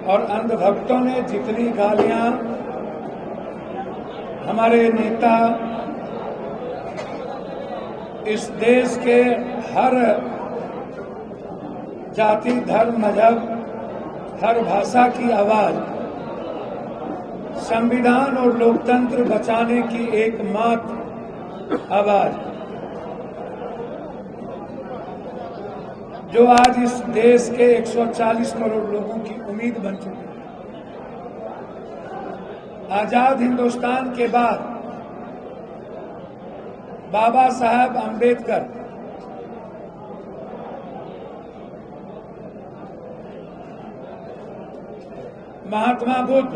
और अंधभक्तों ने जितनी गालियां हमारे नेता इस देश के हर जाति, धर्म, मजहब, हर भाषा की आवाज, संविधान और लोकतंत्र बचाने की एकमात्र आवाज, जो आज इस देश के 140 करोड़ लोगों की उम्मीद बन चुकी है। आजाद हिंदुस्तान के बाद बाबा साहब अंबेडकर महात्मा बुद्ध,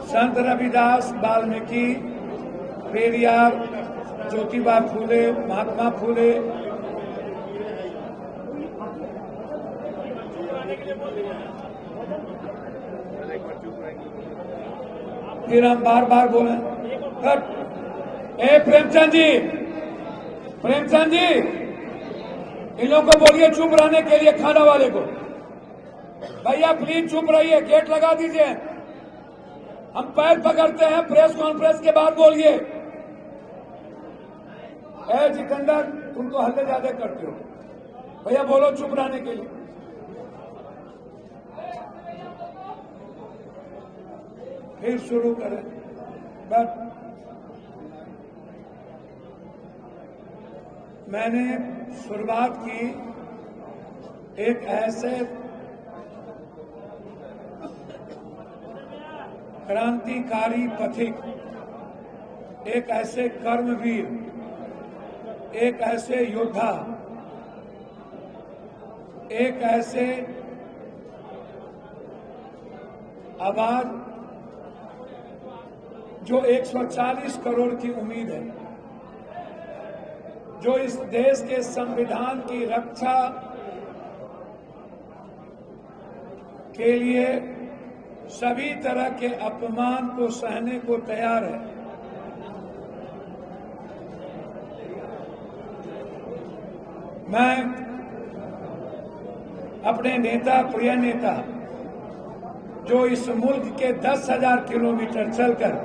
संत रविदास, वाल्मीकि, पेरियार, ज्योतिबा फूले, महात्मा फूले, फिर हम बार बार बोले प्रेमचंद जी, प्रेमचंद जी, इन लोगों को बोलिए चुप रहने के लिए, खाना वाले को, भैया प्लीज चुप रहिए, गेट लगा दीजिए, हम पैर पकड़ते हैं, प्रेस कॉन्फ्रेंस के बाद बोलिए। जितेंद्र, तुम तो हल्ले ज्यादा करते हो, भैया बोलो चुप रहने के लिए। फिर शुरू करें। बट मैंने शुरुआत की एक ऐसे क्रांतिकारी पथिक, एक ऐसे कर्मवीर, एक ऐसे योद्धा, एक ऐसे आवाज जो 140 करोड़ की उम्मीद है, जो इस देश के संविधान की रक्षा के लिए सभी तरह के अपमान को सहने को तैयार है। मैं अपने नेता, प्रिय नेता, जो इस मुल्क के 10,000 किलोमीटर चलकर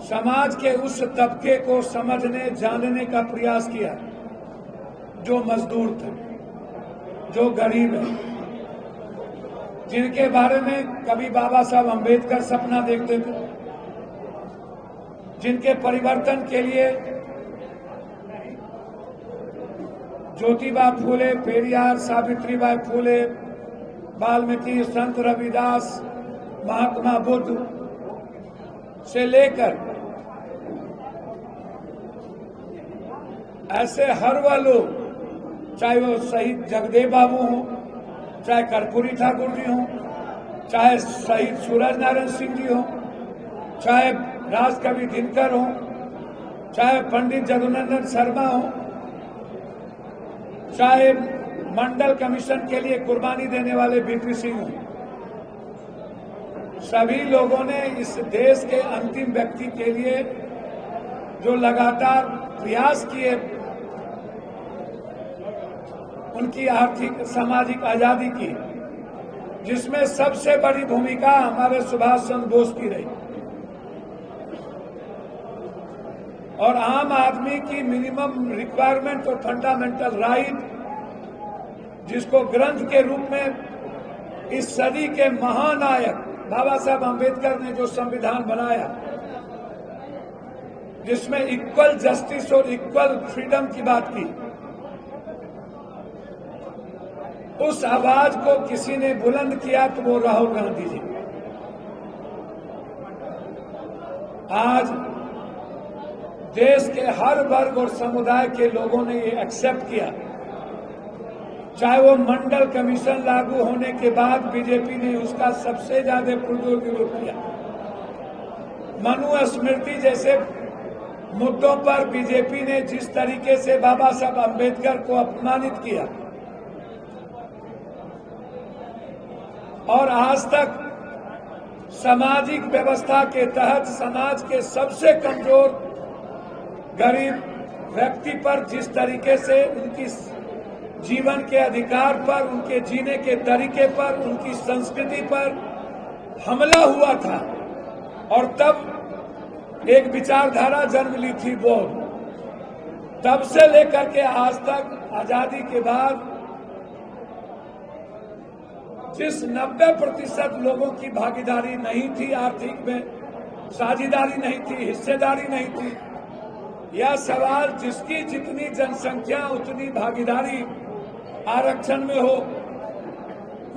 समाज के उस तबके को समझने, जानने का प्रयास किया, जो मजदूर थे, जो गरीब है, जिनके बारे में कभी बाबा साहब अंबेडकर सपना देखते थे, जिनके परिवर्तन के लिए ज्योतिबा फूले, पेरियार, सावित्रीबाई फूले, वाल्मीकि, संत रविदास, महात्मा बुद्ध से लेकर ऐसे हर वह लोग, चाहे वो शहीद जगदेव बाबू हों, चाहे कर्पूरी ठाकुर जी हों, चाहे शहीद सूरज नारायण सिंह जी हों, चाहे राजकवि दिनकर हों, चाहे पंडित जदुनंदन शर्मा हों, चाहे मंडल कमीशन के लिए कुर्बानी देने वाले बीपी सिंह हों, सभी लोगों ने इस देश के अंतिम व्यक्ति के लिए जो लगातार प्रयास किए, उनकी आर्थिक सामाजिक आजादी की, जिसमें सबसे बड़ी भूमिका हमारे सुभाष चंद्र बोस की रही, और आम आदमी की मिनिमम रिक्वायरमेंट और फंडामेंटल राइट, जिसको ग्रंथ के रूप में इस सदी के महानायक बाबा साहब अंबेडकर ने जो संविधान बनाया, जिसमें इक्वल जस्टिस और इक्वल फ्रीडम की बात की, उस आवाज को किसी ने बुलंद किया तो वो राहुल गांधी जी। आज देश के हर वर्ग और समुदाय के लोगों ने ये एक्सेप्ट किया, चाहे वो मंडल कमीशन लागू होने के बाद बीजेपी ने उसका सबसे ज्यादा पुरजोर विरोध किया, मनुस्मृति जैसे मुद्दों पर बीजेपी ने जिस तरीके से बाबा साहब अंबेडकर को अपमानित किया, और आज तक सामाजिक व्यवस्था के तहत समाज के सबसे कमजोर गरीब व्यक्ति पर जिस तरीके से उनकी जीवन के अधिकार पर, उनके जीने के तरीके पर, उनकी संस्कृति पर हमला हुआ था। और तब एक विचारधारा जन्म ली थी बौद्ध। तब से लेकर के आज तक आजादी के बाद जिस 90% लोगों की भागीदारी नहीं थी, आर्थिक में साझेदारी नहीं थी, हिस्सेदारी नहीं थी, यह सवाल जिसकी जितनी जनसंख्या उतनी भागीदारी आरक्षण में हो,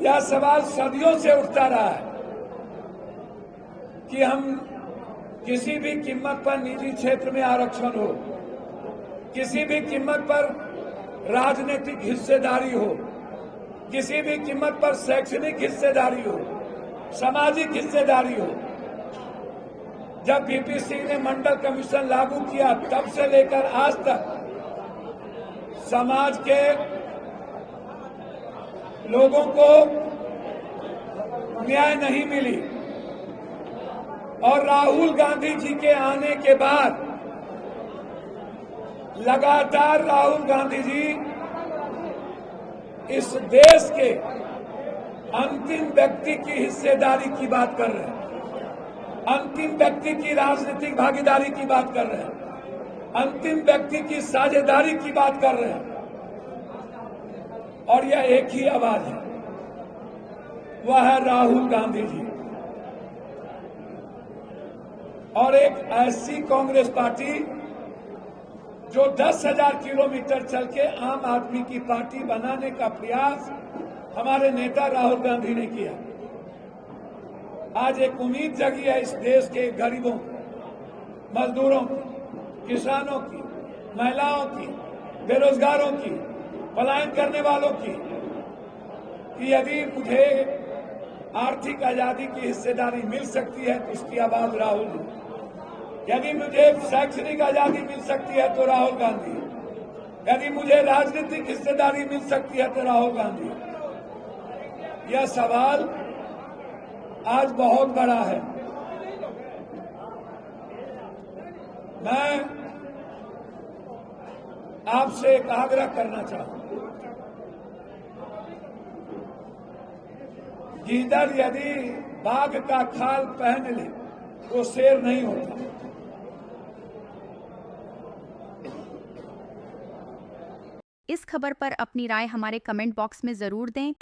यह सवाल सदियों से उठता रहा है कि हम किसी भी कीमत पर निजी क्षेत्र में आरक्षण हो, किसी भी कीमत पर राजनीतिक हिस्सेदारी हो, किसी भी कीमत पर शैक्षणिक हिस्सेदारी हो, सामाजिक हिस्सेदारी हो। जब बीपीसी ने मंडल कमीशन लागू किया तब से लेकर आज तक समाज के लोगों को न्याय नहीं मिली। और राहुल गांधी जी के आने के बाद लगातार राहुल गांधी जी इस देश के अंतिम व्यक्ति की हिस्सेदारी की बात कर रहे हैं, अंतिम व्यक्ति की राजनीतिक भागीदारी की बात कर रहे हैं, अंतिम व्यक्ति की साझेदारी की बात कर रहे हैं। और यह एक ही आवाज है, वह है राहुल गांधी जी। और एक ऐसी कांग्रेस पार्टी जो 10,000 किलोमीटर चल के आम आदमी की पार्टी बनाने का प्रयास हमारे नेता राहुल गांधी ने किया। आज एक उम्मीद जगी है इस देश के गरीबों, मजदूरों की, किसानों की, महिलाओं की, बेरोजगारों की, पलायन करने वालों की, कि यदि मुझे आर्थिक आजादी की हिस्सेदारी मिल सकती है तो उसकी आवाज राहुल जी, यदि मुझे शैक्षणिक आजादी मिल सकती है तो राहुल गांधी, यदि मुझे राजनीतिक हिस्सेदारी मिल सकती है तो राहुल गांधी। यह सवाल आज बहुत बड़ा है। मैं आपसे एक आग्रह करना चाहूं, गीदड़ यदि बाघ का खाल पहन ले तो शेर नहीं होता। इस खबर पर अपनी राय हमारे कमेंट बॉक्स में जरूर दें।